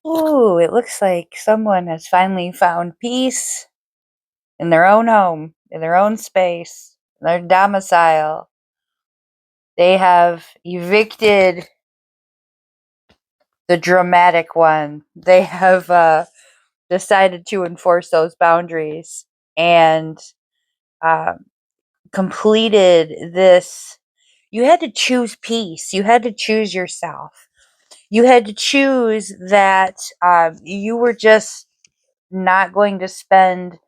Ooh, it looks like someone has finally found peace in their own home, in their own space, their domicile. They have evicted the dramatic one. They have decided to enforce those boundaries and um, completed this. You had to choose peace. You had to choose yourself. You had to choose that you were just not going to spend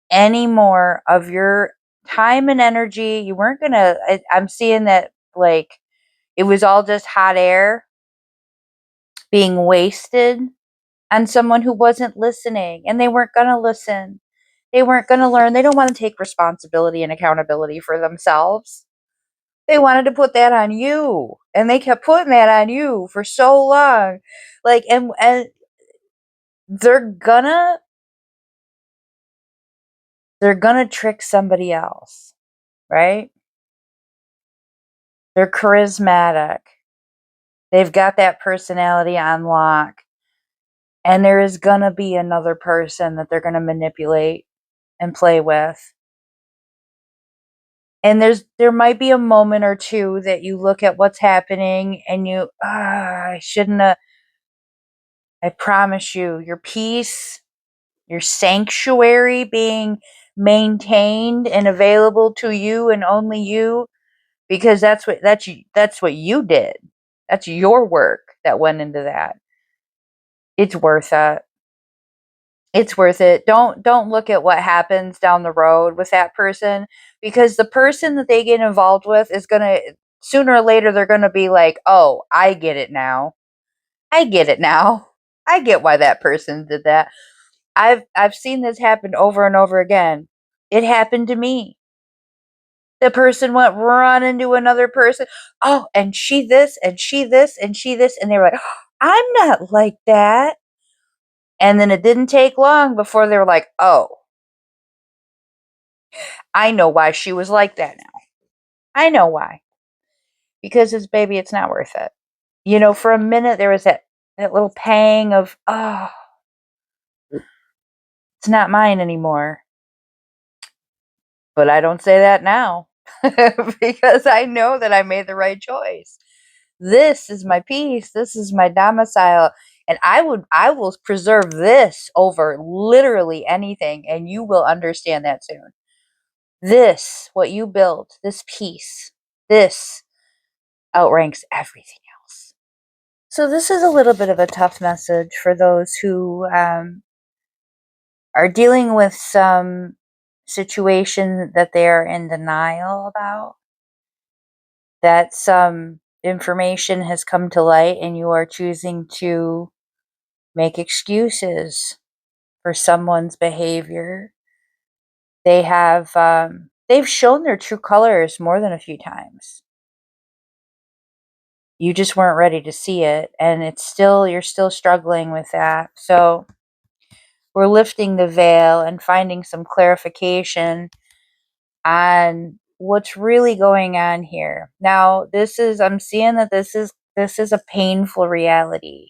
any more of your time and energy. You weren't going to, I'm seeing that like it was all just hot air being wasted on someone who wasn't listening and they weren't going to listen. They weren't going to learn. They don't want to take responsibility and accountability for themselves. They wanted to put that on you and they kept putting that on you for so long. Like, and they're gonna, they're gonna trick somebody else, right? They're charismatic. They've got that personality on lock. And there is going to be another person that they're going to manipulate and play with. And there might be a moment or two that you look at what's happening and you, I shouldn't have. I promise you, your peace, your sanctuary being maintained and available to you and only you, because that's what you did. That's your work that went into that. It's worth it. It's worth it. Don't look at what happens down the road with that person, because the person that they get involved with is going to, sooner or later they're going to be like, "Oh, I get it now. I get it now. I get why that person did that." I've seen this happen over and over again. It happened to me. The person went running to another person. "Oh, and she this and she this and she this," and they were like, "Oh, I'm not like that." And then it didn't take long before they were like, "Oh, I know why she was like that now. I know why. Because it's, baby, it's not worth it." For a minute there was that little pang of, oh, it's not mine anymore. But I don't say that now because I know that I made the right choice. This is my peace. This is my domicile. And I will preserve this over literally anything. And you will understand that soon. This, what you built, this peace, this outranks everything else. So this is a little bit of a tough message for those who are dealing with some situation that they are in denial about, that some information has come to light and you are choosing to make excuses for someone's behavior. They've shown their true colors more than a few times. You just weren't ready to see it, and you're still struggling with that. So we're lifting the veil and finding some clarification on what's really going on here. Now, I'm seeing that this is a painful reality.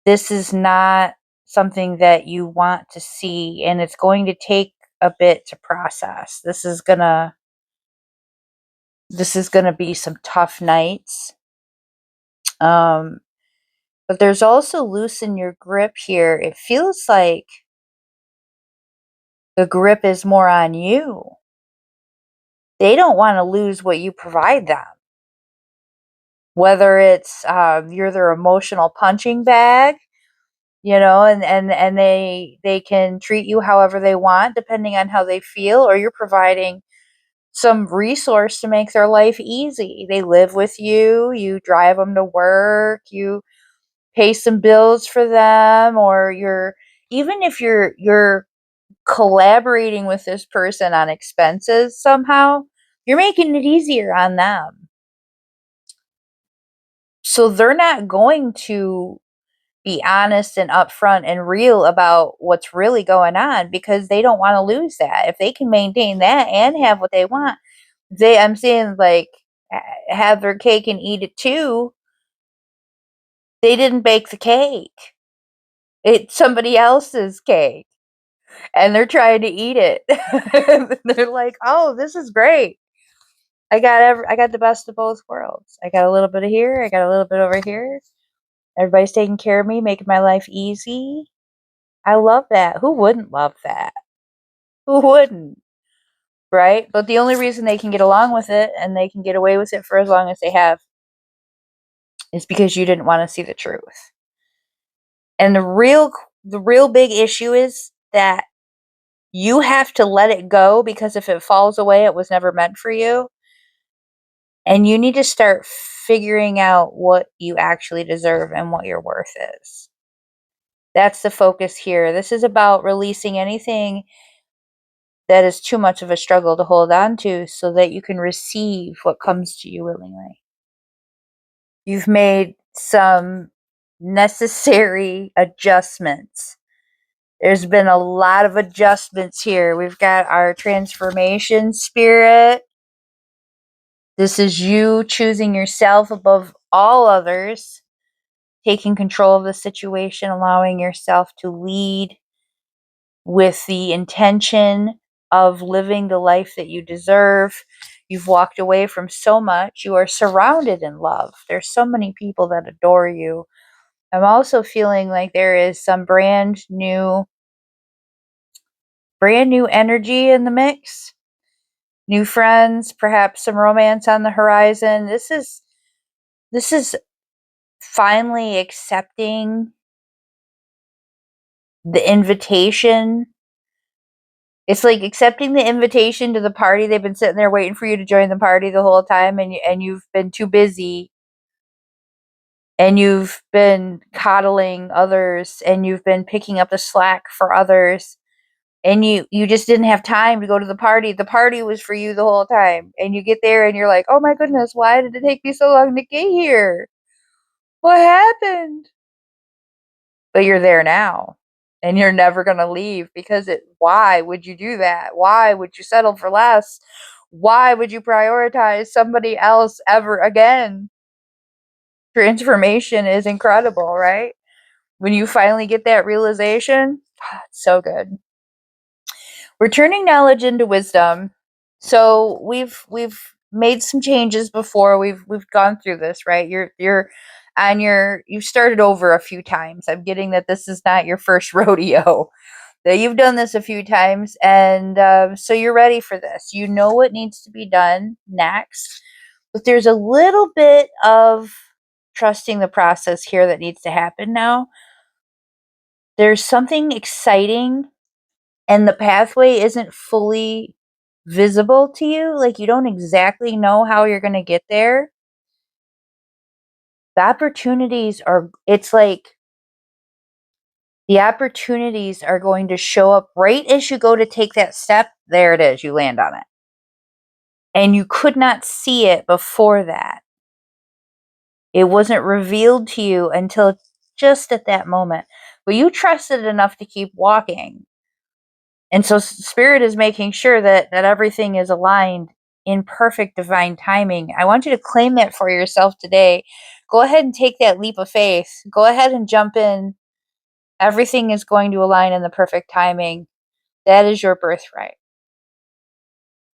This is not something that you want to see, and it's going to take a bit to process. This is going to be some tough nights. Um but there's also loosen your grip here. It feels like the grip is more on you. They don't want to lose what you provide them. Whether it's you're their emotional punching bag, and they can treat you however they want depending on how they feel, or you're providing some resource to make their life easy. They live with you, you drive them to work, you pay some bills for them, or even if you're collaborating with this person on expenses somehow, you're making it easier on them. So they're not going to be honest and upfront and real about what's really going on because they don't want to lose that. If they can maintain that and have what they want, I'm saying, like, have their cake and eat it too. They didn't bake the cake. It's somebody else's cake. And they're trying to eat it. They're like, "Oh, this is great. I got the best of both worlds. I got a little bit of here, I got a little bit over here. Everybody's taking care of me, making my life easy." I love that. Who wouldn't love that? Who wouldn't? Right? But the only reason they can get along with it and they can get away with it for as long as they have is because you didn't want to see the truth. And the real big issue is that you have to let it go, because if it falls away, it was never meant for you. And you need to start figuring out what you actually deserve and what your worth is. That's the focus here. This is about releasing anything that is too much of a struggle to hold on to so that you can receive what comes to you willingly. You've made some necessary adjustments. There's been a lot of adjustments here. We've got our transformation spirit. This is you choosing yourself above all others, taking control of the situation, allowing yourself to lead with the intention of living the life that you deserve. You've walked away from so much. You are surrounded in love. There's so many people that adore you. I'm also feeling like there is some brand new energy in the mix. New friends, perhaps some romance on the horizon. This is finally accepting the invitation. It's like accepting the invitation to the party. They've been sitting there waiting for you to join the party the whole time, and you've been too busy, and you've been coddling others, and you've been picking up the slack for others, and you just didn't have time to go to the party. The party was for you the whole time, and you get there and you're like, "Oh my goodness, why did it take me so long to get here? What happened?" But you're there now, and you're never going to leave, because why would you do that? Why would you settle for less? Why would you prioritize somebody else ever again? Transformation is incredible, right? When you finally get that realization, it's so good. We're turning knowledge into wisdom. So we've made some changes before. We've gone through this, right? You've started over a few times. I'm getting that this is not your first rodeo. That you've done this a few times, and so you're ready for this. You know what needs to be done next, but there's a little bit of trusting the process here that needs to happen now. There's something exciting, and the pathway isn't fully visible to you. Like, you don't exactly know how you're going to get there. The opportunities are, it's like the opportunities are going to show up right as you go to take that step. There it is, you land on it. And you could not see it before that. It wasn't revealed to you until just at that moment. But you trusted enough to keep walking. And so Spirit is making sure that everything is aligned in perfect divine timing. I want you to claim that for yourself today. Go ahead and take that leap of faith. Go ahead and jump in. Everything is going to align in the perfect timing. That is your birthright.